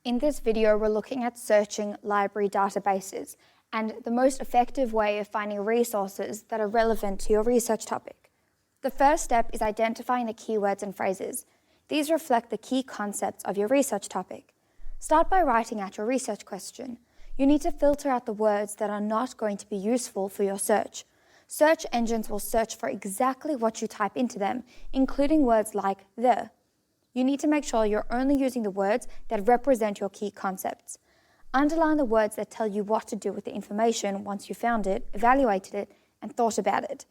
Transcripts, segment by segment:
In this video, we're looking at searching library databases and the most effective way of finding resources that are relevant to your research topic. The first step is identifying the keywords and phrases. These reflect the key concepts of your research topic. Start by writing out your research question. You need to filter out the words that are not going to be useful for your search. Search engines will search for exactly what you type into them, including words like the. You need to make sure you're only using the words that represent your key concepts. Underline the words that tell you what to do with the information once you found it, evaluated it, and thought about it.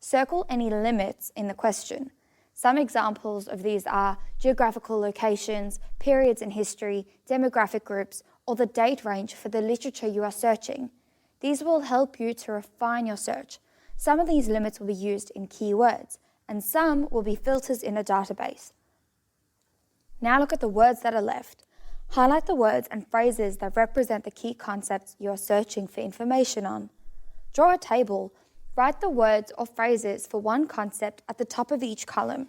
Circle any limits in the question. Some examples of these are geographical locations, periods in history, demographic groups, or the date range for the literature you are searching. These will help you to refine your search. Some of these limits will be used in keywords, and some will be filters in a database. Now look at the words that are left. Highlight the words and phrases that represent the key concepts you are searching for information on. Draw a table. Write the words or phrases for one concept at the top of each column.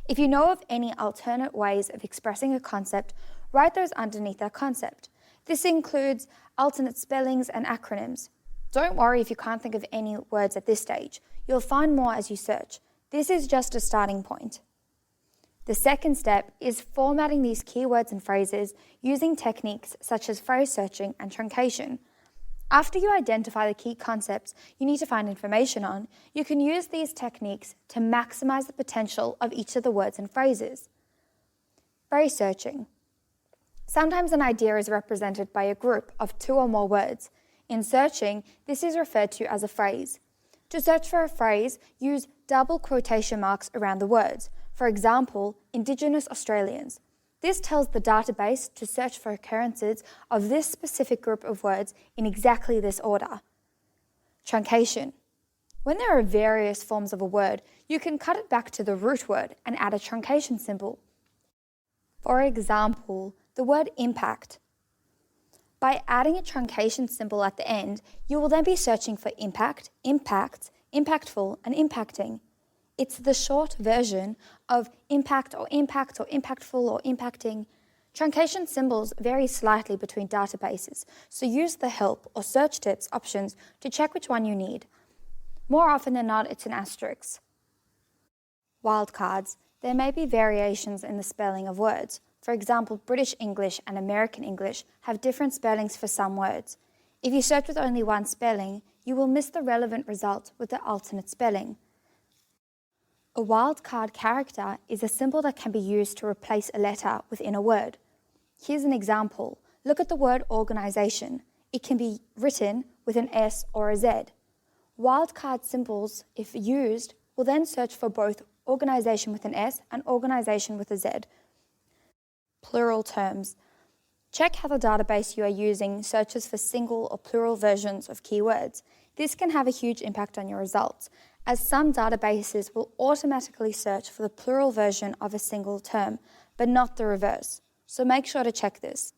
If you know of any alternate ways of expressing a concept, write those underneath that concept. This includes alternate spellings and acronyms. Don't worry if you can't think of any words at this stage. You'll find more as you search. This is just a starting point. The second step is formatting these keywords and phrases using techniques such as phrase searching and truncation. After you identify the key concepts you need to find information on, you can use these techniques to maximize the potential of each of the words and phrases. Phrase searching. Sometimes an idea is represented by a group of 2 or more words. In searching, this is referred to as a phrase. To search for a phrase, use double quotation marks around the words. For example, Indigenous Australians. This tells the database to search for occurrences of this specific group of words in exactly this order. Truncation. When there are various forms of a word, you can cut it back to the root word and add a truncation symbol. For example, the word impact. By adding a truncation symbol at the end, you will then be searching for impact, impacts, impactful, and impacting. It's the short version of impact or impactful or impacting. Truncation symbols vary slightly between databases, so use the help or search tips options to check which one you need. More often than not, it's an asterisk. Wildcards. There may be variations in the spelling of words. For example, British English and American English have different spellings for some words. If you search with only one spelling, you will miss the relevant result with the alternate spelling. A wildcard character is a symbol that can be used to replace a letter within a word. Here's an example. Look at the word organisation. It can be written with an S or a Z. Wildcard symbols, if used, will then search for both organisation with an S and organisation with a Z. Plural terms. Check how the database you are using searches for single or plural versions of keywords. This can have a huge impact on your results, as some databases will automatically search for the plural version of a single term, but not the reverse. So make sure to check this.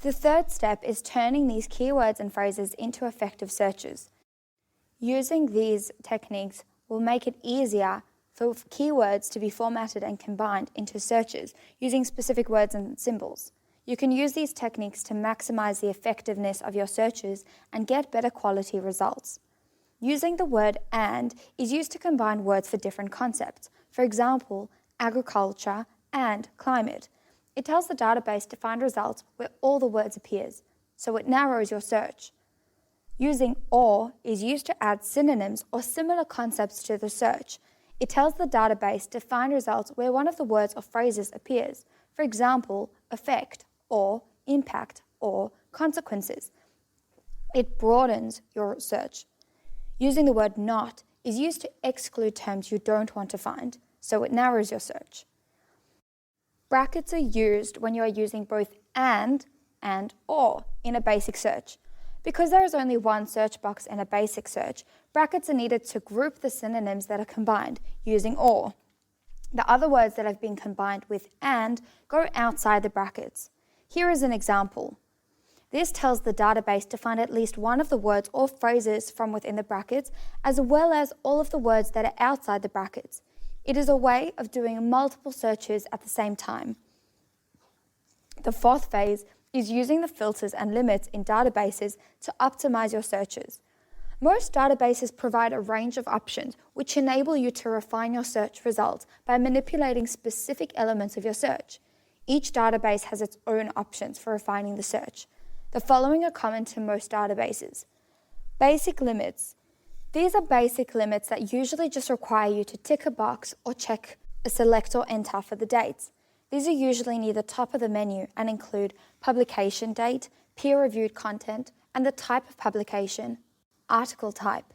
The third step is turning these keywords and phrases into effective searches. Using these techniques will make it easier for keywords to be formatted and combined into searches using specific words and symbols. You can use these techniques to maximize the effectiveness of your searches and get better quality results. Using the word "and" is used to combine words for different concepts. For example, agriculture and climate. It tells the database to find results where all the words appears, so it narrows your search. Using "or" is used to add synonyms or similar concepts to the search. It tells the database to find results where one of the words or phrases appears. For example, effect or impact or consequences. It broadens your search. Using the word "not" is used to exclude terms you don't want to find, so it narrows your search. Brackets are used when you are using both and or in a basic search. Because there is only one search box in a basic search, brackets are needed to group the synonyms that are combined using or. The other words that have been combined with and go outside the brackets. Here is an example. This tells the database to find at least one of the words or phrases from within the brackets, as well as all of the words that are outside the brackets. It is a way of doing multiple searches at the same time. The fourth phase is using the filters and limits in databases to optimize your searches. Most databases provide a range of options which enable you to refine your search results by manipulating specific elements of your search. Each database has its own options for refining the search. The following are common to most databases. Basic limits. These are basic limits that usually just require you to tick a box or check a select or enter for the dates. These are usually near the top of the menu and include publication date, peer-reviewed content, and the type of publication. Article type.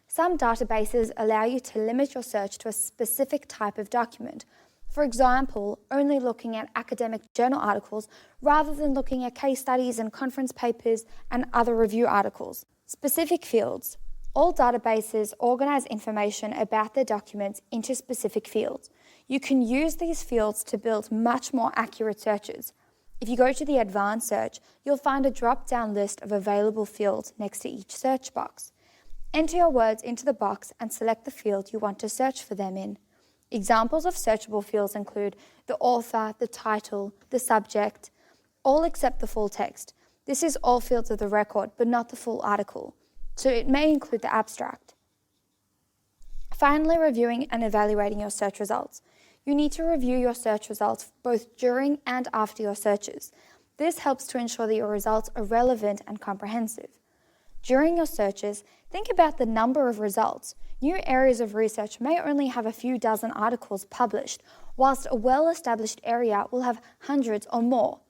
Some databases allow you to limit your search to a specific type of document. For example, only looking at academic journal articles rather than looking at case studies and conference papers and other review articles. Specific fields. All databases organize information about their documents into specific fields. You can use these fields to build much more accurate searches. If you go to the advanced search, you'll find a drop-down list of available fields next to each search box. Enter your words into the box and select the field you want to search for them in. Examples of searchable fields include the author, the title, the subject, all except the full text. This is all fields of the record, but not the full article, so it may include the abstract. Finally, reviewing and evaluating your search results. You need to review your search results both during and after your searches. This helps to ensure that your results are relevant and comprehensive. During your searches, think about the number of results. New areas of research may only have a few dozen articles published, whilst a well-established area will have hundreds or more.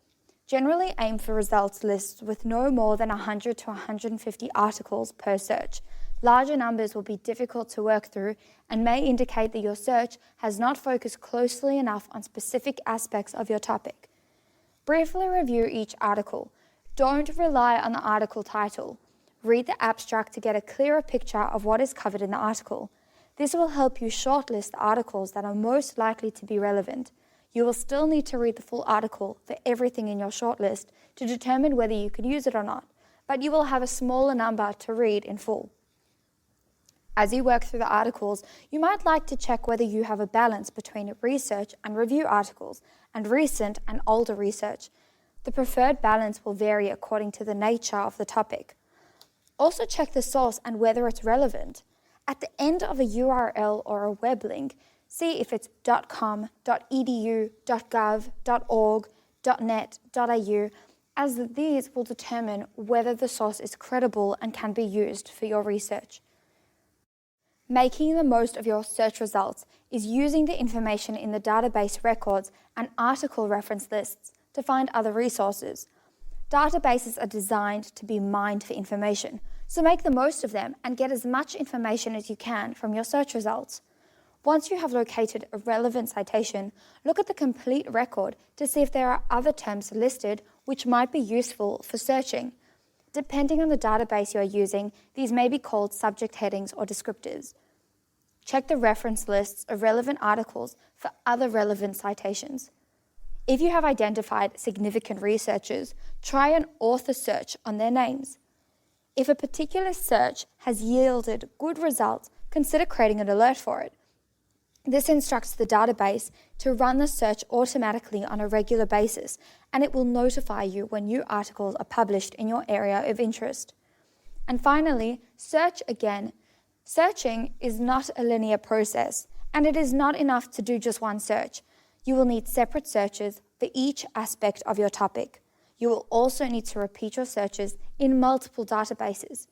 Generally aim for results lists with no more than 100 to 150 articles per search. Larger numbers will be difficult to work through and may indicate that your search has not focused closely enough on specific aspects of your topic. Briefly review each article. Don't rely on the article title. Read the abstract to get a clearer picture of what is covered in the article. This will help you shortlist the articles that are most likely to be relevant. You will still need to read the full article for everything in your shortlist to determine whether you could use it or not, but you will have a smaller number to read in full. As you work through the articles, you might like to check whether you have a balance between research and review articles and recent and older research. The preferred balance will vary according to the nature of the topic. Also check the source and whether it's relevant. At the end of a URL or a web link, see if it's .com, .edu, .gov, .org, .net, .au, as these will determine whether the source is credible and can be used for your research. Making the most of your search results is using the information in the database records and article reference lists to find other resources. Databases are designed to be mined for information, so make the most of them and get as much information as you can from your search results. Once you have located a relevant citation, look at the complete record to see if there are other terms listed which might be useful for searching. Depending on the database you are using, these may be called subject headings or descriptors. Check the reference lists of relevant articles for other relevant citations. If you have identified significant researchers, try an author search on their names. If a particular search has yielded good results, consider creating an alert for it. This instructs the database to run the search automatically on a regular basis, and it will notify you when new articles are published in your area of interest. And finally, search again. Searching is not a linear process, and it is not enough to do just one search. You will need separate searches for each aspect of your topic. You will also need to repeat your searches in multiple databases.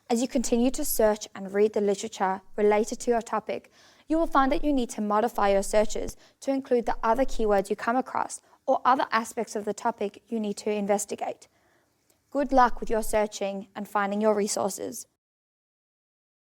As you continue to search and read the literature related to your topic, you will find that you need to modify your searches to include the other keywords you come across or other aspects of the topic you need to investigate. Good luck with your searching and finding your resources.